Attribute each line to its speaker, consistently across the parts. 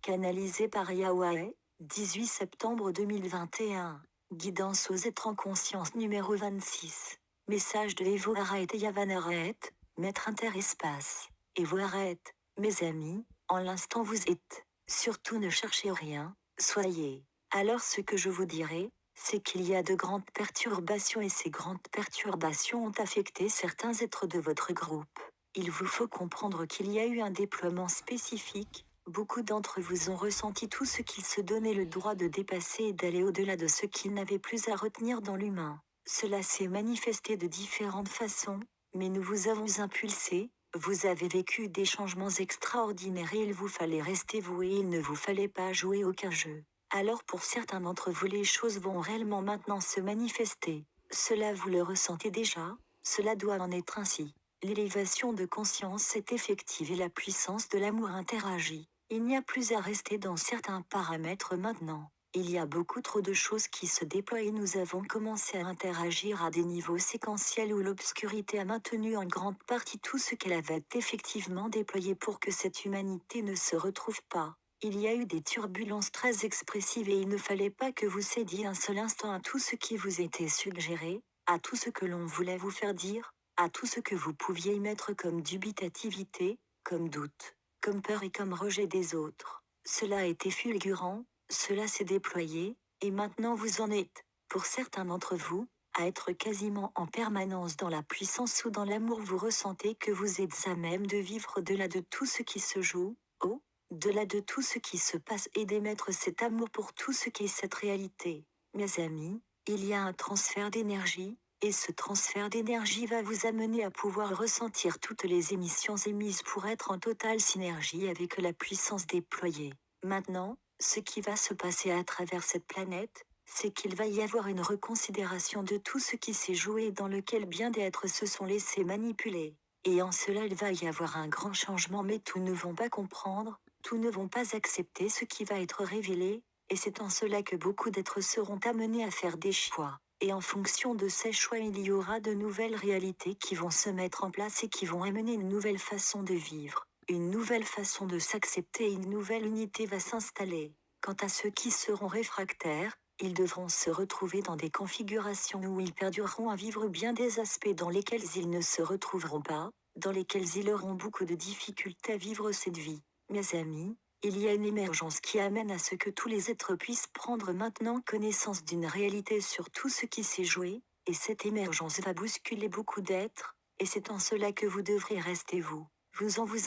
Speaker 1: Canalisé par Yahweh, 18 septembre 2021. Guidance aux êtres en conscience numéro 26. Message de Evo Arrête Yavanaret, Maître Interespace. Evo Arrête, mes amis, en l'instant vous êtes. Surtout ne cherchez rien, soyez. Alors ce que je vous dirai, c'est qu'il y a de grandes perturbations et ces grandes perturbations ont affecté certains êtres de votre groupe. Il vous faut comprendre qu'il y a eu un déploiement spécifique. Beaucoup d'entre vous ont ressenti tout ce qu'ils se donnaient le droit de dépasser et d'aller au-delà de ce qu'ils n'avaient plus à retenir dans l'humain. Cela s'est manifesté de différentes façons, mais nous vous avons impulsé, vous avez vécu des changements extraordinaires et il vous fallait rester vous et il ne vous fallait pas jouer aucun jeu. Alors pour certains d'entre vous les choses vont réellement maintenant se manifester. Cela vous le ressentez déjà, cela doit en être ainsi. L'élévation de conscience est effective et la puissance de l'amour interagit. Il n'y a plus à rester dans certains paramètres maintenant. Il y a beaucoup trop de choses qui se déploient et nous avons commencé à interagir à des niveaux séquentiels où l'obscurité a maintenu en grande partie tout ce qu'elle avait effectivement déployé pour que cette humanité ne se retrouve pas. Il y a eu des turbulences très expressives et il ne fallait pas que vous cédiez un seul instant à tout ce qui vous était suggéré, à tout ce que l'on voulait vous faire dire, à tout ce que vous pouviez y mettre comme dubitativité, comme doute, comme peur et comme rejet des autres. Cela a été fulgurant, cela s'est déployé, et maintenant vous en êtes, pour certains d'entre vous, à être quasiment en permanence dans la puissance ou dans l'amour. Vous ressentez que vous êtes à même de vivre au-delà de tout ce qui se joue, au-delà de tout ce qui se passe et d'émettre cet amour pour tout ce qui est cette réalité. Mes amis, il y a un transfert d'énergie, et ce transfert d'énergie va vous amener à pouvoir ressentir toutes les émissions émises pour être en totale synergie avec la puissance déployée. Maintenant, ce qui va se passer à travers cette planète, c'est qu'il va y avoir une reconsidération de tout ce qui s'est joué dans lequel bien des êtres se sont laissés manipuler. Et en cela il va y avoir un grand changement, mais tous ne vont pas comprendre, tous ne vont pas accepter ce qui va être révélé, et c'est en cela que beaucoup d'êtres seront amenés à faire des choix. Et en fonction de ces choix, il y aura de nouvelles réalités qui vont se mettre en place et qui vont amener une nouvelle façon de vivre, une nouvelle façon de s'accepter et une nouvelle unité va s'installer. Quant à ceux qui seront réfractaires, ils devront se retrouver dans des configurations où ils perdureront à vivre bien des aspects dans lesquels ils ne se retrouveront pas, dans lesquels ils auront beaucoup de difficultés à vivre cette vie. Mes amis, il y a une émergence qui amène à ce que tous les êtres puissent prendre maintenant connaissance d'une réalité sur tout ce qui s'est joué, et cette émergence va bousculer beaucoup d'êtres, et c'est en cela que vous devrez rester vous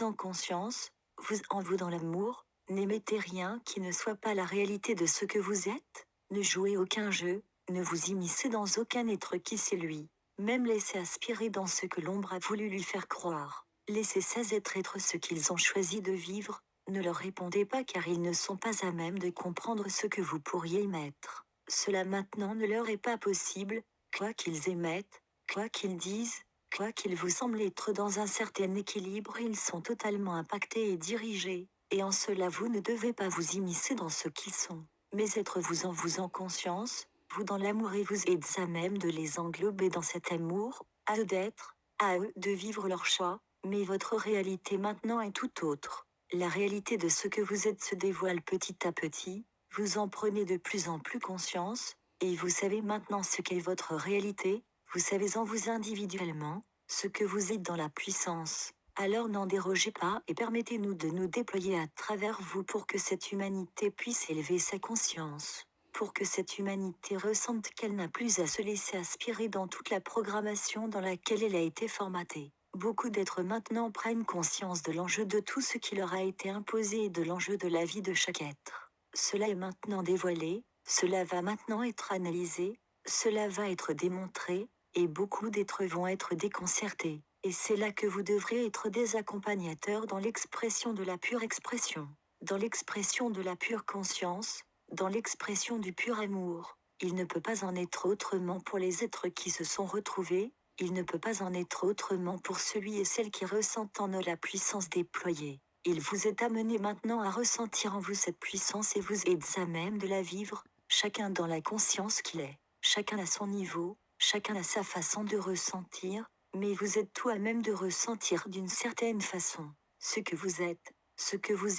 Speaker 1: en conscience, vous dans l'amour, n'émettez rien qui ne soit pas la réalité de ce que vous êtes, ne jouez aucun jeu, ne vous immiscez dans aucun être qui c'est lui, même laissez aspirer dans ce que l'ombre a voulu lui faire croire, laissez ces êtres être ce qu'ils ont choisi de vivre. Ne leur répondez pas car ils ne sont pas à même de comprendre ce que vous pourriez émettre. Cela maintenant ne leur est pas possible, quoi qu'ils émettent, quoi qu'ils disent, quoi qu'ils vous semblent être dans un certain équilibre, ils sont totalement impactés et dirigés, et en cela vous ne devez pas vous immiscer dans ce qu'ils sont, mais être vous en conscience, vous dans l'amour et vous êtes à même de les englober dans cet amour, à eux d'être, à eux de vivre leur choix, mais votre réalité maintenant est tout autre. La réalité de ce que vous êtes se dévoile petit à petit, vous en prenez de plus en plus conscience, et vous savez maintenant ce qu'est votre réalité, vous savez en vous individuellement, ce que vous êtes dans la puissance. Alors n'en dérogez pas et permettez-nous de nous déployer à travers vous pour que cette humanité puisse élever sa conscience, pour que cette humanité ressente qu'elle n'a plus à se laisser aspirer dans toute la programmation dans laquelle elle a été formatée. Beaucoup d'êtres maintenant prennent conscience de l'enjeu de tout ce qui leur a été imposé et de l'enjeu de la vie de chaque être. Cela est maintenant dévoilé, cela va maintenant être analysé, cela va être démontré, et beaucoup d'êtres vont être déconcertés. Et c'est là que vous devrez être des accompagnateurs dans l'expression de la pure expression, dans l'expression de la pure conscience, dans l'expression du pur amour. Il ne peut pas en être autrement pour les êtres qui se sont retrouvés, il ne peut pas en être autrement pour celui et celle qui ressentent en eux la puissance déployée. Il vous est amené maintenant à ressentir en vous cette puissance et vous êtes à même de la vivre, chacun dans la conscience qu'il est, chacun à son niveau, chacun a sa façon de ressentir, mais vous êtes tout à même de ressentir d'une certaine façon ce que vous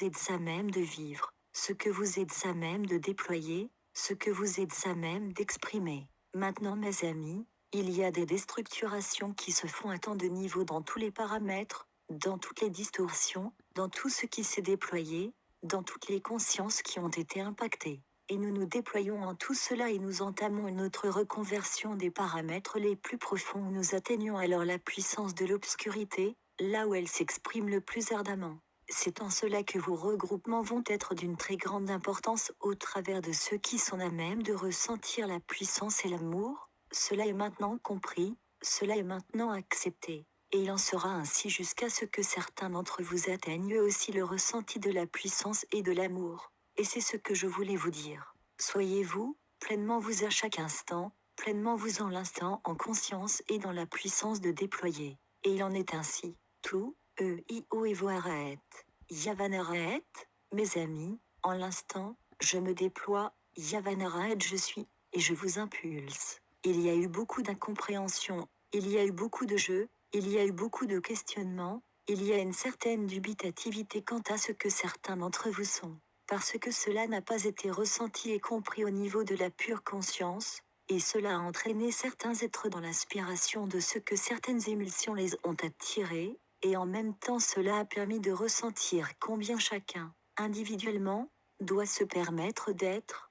Speaker 1: êtes à même de vivre. ce que vous êtes à même de déployer, ce que vous êtes à même d'exprimer. Maintenant mes amis, il y a des déstructurations qui se font à tant de niveaux dans tous les paramètres, dans toutes les distorsions, dans tout ce qui s'est déployé, dans toutes les consciences qui ont été impactées. Et nous nous déployons en tout cela et nous entamons une autre reconversion des paramètres les plus profonds où nous atteignons alors la puissance de l'obscurité, là où elle s'exprime le plus ardemment. C'est en cela que vos regroupements vont être d'une très grande importance au travers de ceux qui sont à même de ressentir la puissance et l'amour. Cela est maintenant compris, cela est maintenant accepté. Et il en sera ainsi jusqu'à ce que certains d'entre vous atteignent eux aussi le ressenti de la puissance et de l'amour. Et c'est ce que je voulais vous dire. Soyez-vous, pleinement vous à chaque instant, pleinement vous en l'instant en conscience et dans la puissance de déployer. Et il en est ainsi. Tout, io et voaraet. Yavanaraet, mes amis, en l'instant, je me déploie, Yavanaraet je suis, et je vous impulse. Il y a eu beaucoup d'incompréhension, il y a eu beaucoup de jeux, il y a eu beaucoup de questionnements, il y a une certaine dubitativité quant à ce que certains d'entre vous sont, parce que cela n'a pas été ressenti et compris au niveau de la pure conscience, et cela a entraîné certains êtres dans l'aspiration de ce que certaines émulsions les ont attirés, et en même temps cela a permis de ressentir combien chacun, individuellement, doit se permettre d'être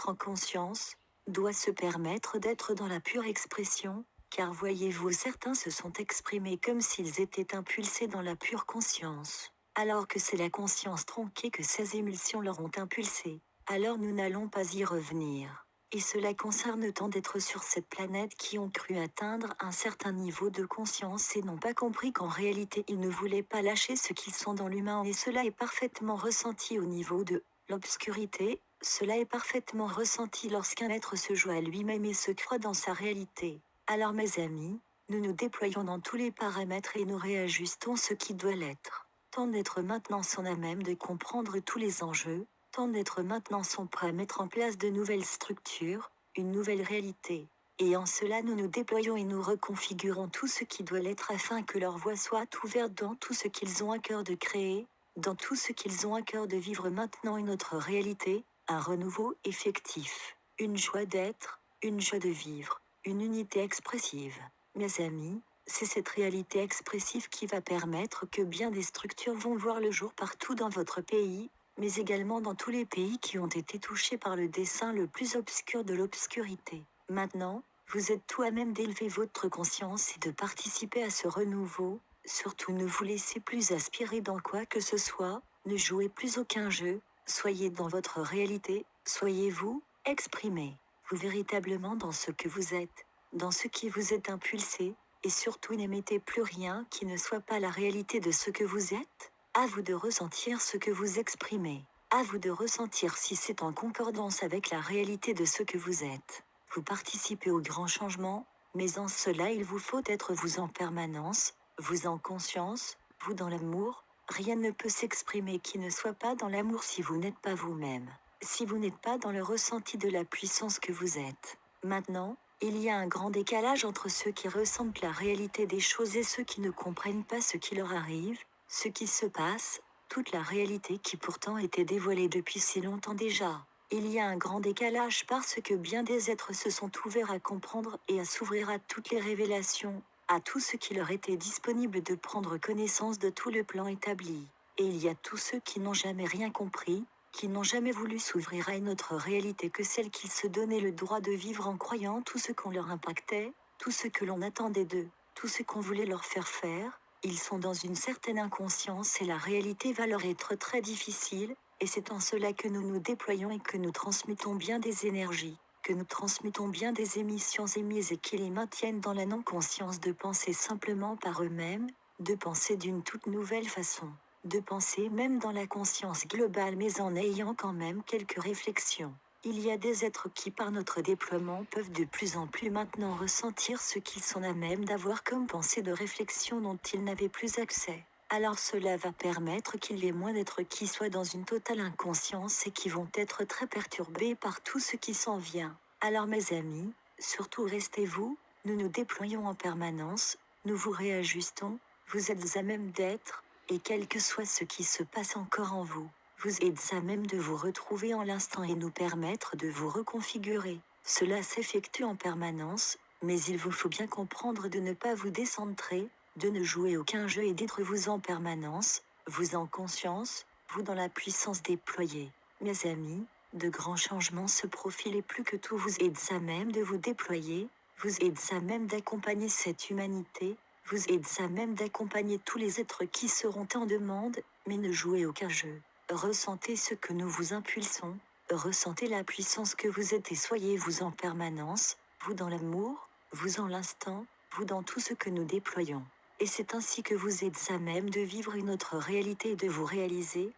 Speaker 1: en conscience, doit se permettre d'être dans la pure expression, car voyez-vous certains se sont exprimés comme s'ils étaient impulsés dans la pure conscience, alors que c'est la conscience tronquée que ces émulsions leur ont impulsé. Alors nous n'allons pas y revenir. Et cela concerne tant d'êtres sur cette planète qui ont cru atteindre un certain niveau de conscience et n'ont pas compris qu'en réalité ils ne voulaient pas lâcher ce qu'ils sont dans l'humain et cela est parfaitement ressenti au niveau de l'obscurité, cela est parfaitement ressenti lorsqu'un être se joue à lui-même et se croit dans sa réalité. Alors mes amis, nous nous déployons dans tous les paramètres et nous réajustons ce qui doit l'être. Tant d'êtres maintenant sont à même de comprendre tous les enjeux, tant d'êtres maintenant sont prêts à mettre en place de nouvelles structures, une nouvelle réalité. Et en cela nous nous déployons et nous reconfigurons tout ce qui doit l'être afin que leur voix soit ouverte dans tout ce qu'ils ont à cœur de créer, dans tout ce qu'ils ont à cœur de vivre maintenant une autre réalité, un renouveau effectif, une joie d'être, une joie de vivre, une unité expressive. Mes amis, c'est cette réalité expressive qui va permettre que bien des structures vont voir le jour partout dans votre pays, mais également dans tous les pays qui ont été touchés par le dessein le plus obscur de l'obscurité. Maintenant, vous êtes tout à même d'élever votre conscience et de participer à ce renouveau. Surtout ne vous laissez plus aspirer dans quoi que ce soit, ne jouez plus aucun jeu, soyez dans votre réalité, soyez vous, exprimez-vous véritablement dans ce que vous êtes, dans ce qui vous est impulsé, et surtout n'émettez plus rien qui ne soit pas la réalité de ce que vous êtes. À vous de ressentir ce que vous exprimez, à vous de ressentir si c'est en concordance avec la réalité de ce que vous êtes. Vous participez au grand changement, mais en cela il vous faut être vous en permanence, vous en conscience, vous dans l'amour. Rien ne peut s'exprimer qui ne soit pas dans l'amour si vous n'êtes pas vous-même, si vous n'êtes pas dans le ressenti de la puissance que vous êtes. Maintenant, il y a un grand décalage entre ceux qui ressentent la réalité des choses et ceux qui ne comprennent pas ce qui leur arrive, ce qui se passe, toute la réalité qui pourtant était dévoilée depuis si longtemps déjà. Il y a un grand décalage parce que bien des êtres se sont ouverts à comprendre et à s'ouvrir à toutes les révélations, à tout ce qui leur était disponible de prendre connaissance de tout le plan établi. Et il y a tous ceux qui n'ont jamais rien compris, qui n'ont jamais voulu s'ouvrir à une autre réalité que celle qu'ils se donnaient le droit de vivre en croyant tout ce qu'on leur impactait, tout ce que l'on attendait d'eux, tout ce qu'on voulait leur faire faire. Ils sont dans une certaine inconscience et la réalité va leur être très difficile, et c'est en cela que nous nous déployons et que nous transmutons bien des énergies, que nous transmutons bien des émissions émises et qui les maintiennent dans la non-conscience de penser simplement par eux-mêmes, de penser d'une toute nouvelle façon, de penser même dans la conscience globale mais en ayant quand même quelques réflexions. Il y a des êtres qui par notre déploiement peuvent de plus en plus maintenant ressentir ce qu'ils sont à même d'avoir comme pensée de réflexion dont ils n'avaient plus accès. Alors cela va permettre qu'il y ait moins d'êtres qui soient dans une totale inconscience et qui vont être très perturbés par tout ce qui s'en vient. Alors mes amis, surtout restez-vous, nous nous déployons en permanence, nous vous réajustons, vous êtes à même d'être, et quel que soit ce qui se passe encore en vous, Vous êtes à même de vous retrouver en l'instant et nous permettre de vous reconfigurer. Cela s'effectue en permanence, mais il vous faut bien comprendre de ne pas vous décentrer, de ne jouer aucun jeu et d'être vous en permanence, vous en conscience, vous dans la puissance déployée. Mes amis, de grands changements se profilent et plus que tout vous êtes à même de vous déployer, vous êtes à même d'accompagner cette humanité, vous êtes à même d'accompagner tous les êtres qui seront en demande, mais ne jouez aucun jeu. Ressentez ce que nous vous impulsons, ressentez la puissance que vous êtes et soyez-vous en permanence, vous dans l'amour, vous en l'instant, vous dans tout ce que nous déployons. Et c'est ainsi que vous êtes à même de vivre une autre réalité et de vous réaliser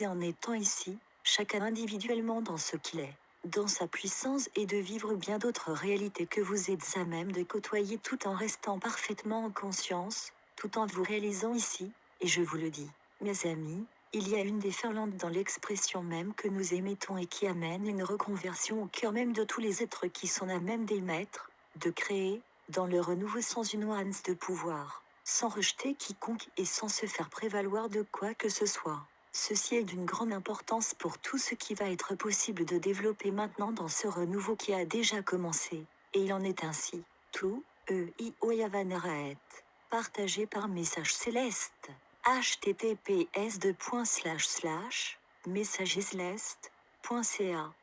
Speaker 1: en étant ici, chacun individuellement dans ce qu'il est, dans sa puissance et de vivre bien d'autres réalités que vous êtes à même de côtoyer tout en restant parfaitement en conscience, tout en vous réalisant ici, et je vous le dis, mes amis, il y a une déferlante dans l'expression même que nous émettons et qui amène une reconversion au cœur même de tous les êtres qui sont à même d'émettre, de créer, dans le renouveau sans une nuance de pouvoir, sans rejeter quiconque et sans se faire prévaloir de quoi que ce soit. Ceci est d'une grande importance pour tout ce qui va être possible de développer maintenant dans ce renouveau qui a déjà commencé. Et il en est ainsi. Tout, Yavaneret. Partagé par message céleste. https://messageslest.ca